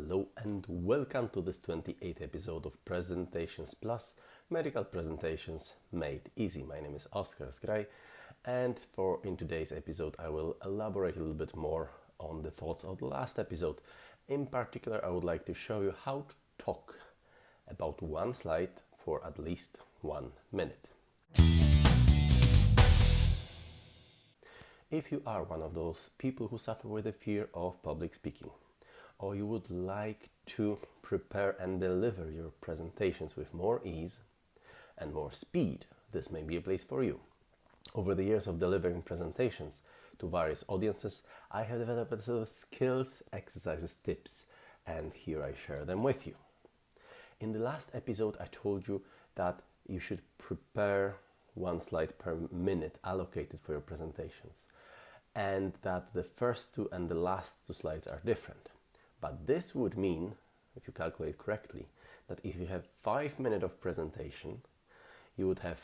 Hello and welcome to this 28th episode of Presentations Plus, Medical Presentations Made Easy. My name is Oskar Skraj, and in today's episode I will elaborate a little bit more on the thoughts of the last episode. In particular, I would like to show you how to talk about one slide for at least 1 minute. If you are one of those people who suffer with the fear of public speaking, or you would like to prepare and deliver your presentations with more ease and more speed, this may be a place for you. Over the years of delivering presentations to various audiences, I have developed a set of skills, exercises, tips, and here I share them with you. In the last episode, I told you that you should prepare 1 slide per minute allocated for your presentations, and that the first 2 and the last 2 slides are different. But this would mean, if you calculate correctly, that if you have 5 minutes of presentation, you would have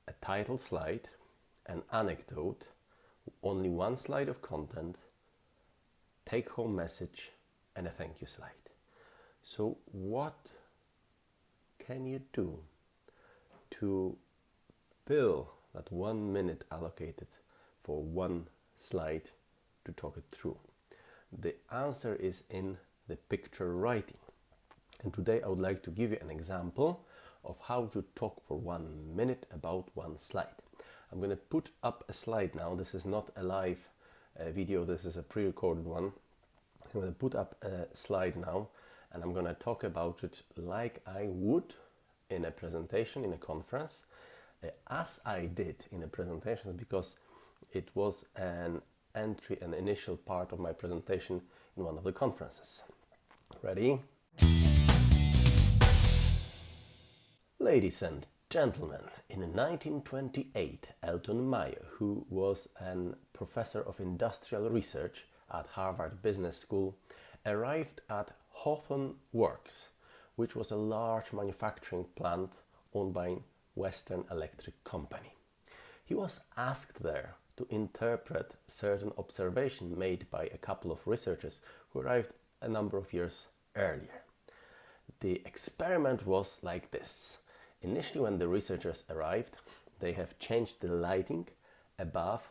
a title slide, an anecdote, only 1 slide of content, take-home message, and a thank you slide. So what can you do to fill that 1 minute allocated for 1 slide to talk it through? The answer is in the picture writing. And today I would like to give you an example of how to talk for 1 minute about 1 slide. I'm going to put up a slide now. This is not a live video, this is a pre-recorded one. I'm going to put up a slide now and I'm going to talk about it like I would in a presentation, in a conference, as I did in a presentation, because it was an initial part of my presentation in one of the conferences. Ready? Ladies and gentlemen, in 1928, Eltonmayo, who was a professor of industrial research at Harvard Business School, arrived at Hawthorne Works, which was a large manufacturing plant owned by Western Electric Company. He was asked there to interpret certain observations made by a couple of researchers who arrived a number of years earlier. The experiment was like this. Initially, when the researchers arrived, they have changed the lighting above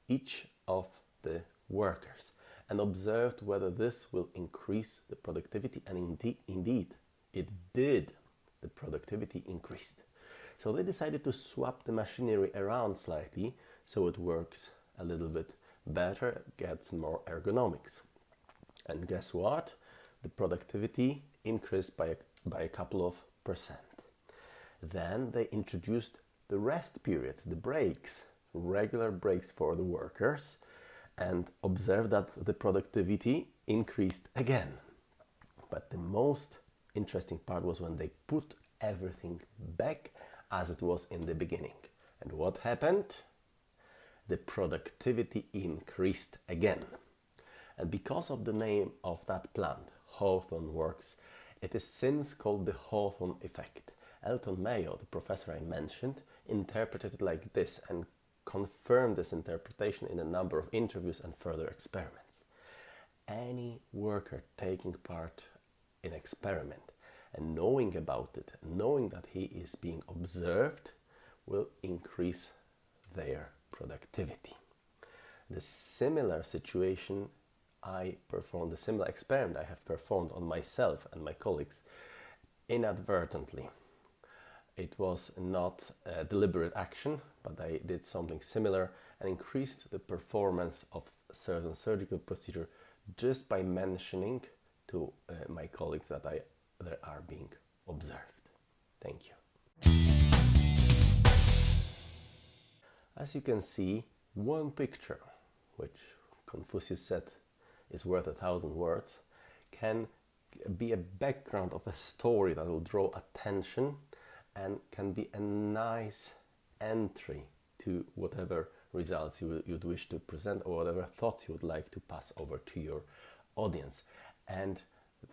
each of the workers and observed whether this will increase the productivity, and indeed it did. The productivity increased. So they decided to swap the machinery around slightly so it works a little bit better, gets more ergonomics. And guess what? The productivity increased by a couple of percent. Then they introduced the rest periods, the breaks, regular breaks for the workers, and observed that the productivity increased again. But the most interesting part was when they put everything back as it was in the beginning. And what happened? The productivity increased again. And because of the name of that plant, Hawthorne Works, it is since called the Hawthorne effect. Eltonmayo, the professor I mentioned, interpreted it like this and confirmed this interpretation in a number of interviews and further experiments. Any worker taking part in an experiment and knowing about it, knowing that he is being observed, will increase their productivity. The similar situation the similar experiment I have performed on myself and my colleagues inadvertently. It was not a deliberate action, but I did something similar and increased the performance of certain surgical procedure just by mentioning to my colleagues that they are being observed. Thank you. As you can see, 1 picture, which Confucius said is worth 1,000 words, can be a background of a story that will draw attention and can be a nice entry to whatever results you'd wish to present or whatever thoughts you would like to pass over to your audience. And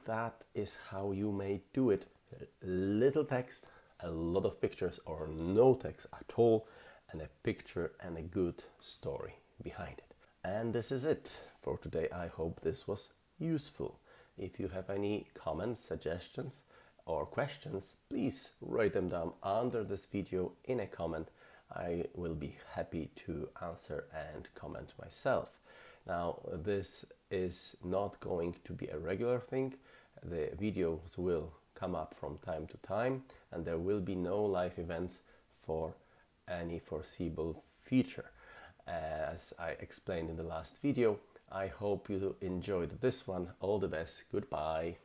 that is how you may do it. Little text, a lot of pictures, or no text at all, and a picture and a good story behind it. And this is it for today. I hope this was useful. If you have any comments, suggestions, or questions, please write them down under this video in a comment. I will be happy to answer and comment myself. Now, this is not going to be a regular thing. The videos will come up from time to time, and there will be no live events for any foreseeable future. As I explained in the last video, I hope you enjoyed this one. All the best. Goodbye.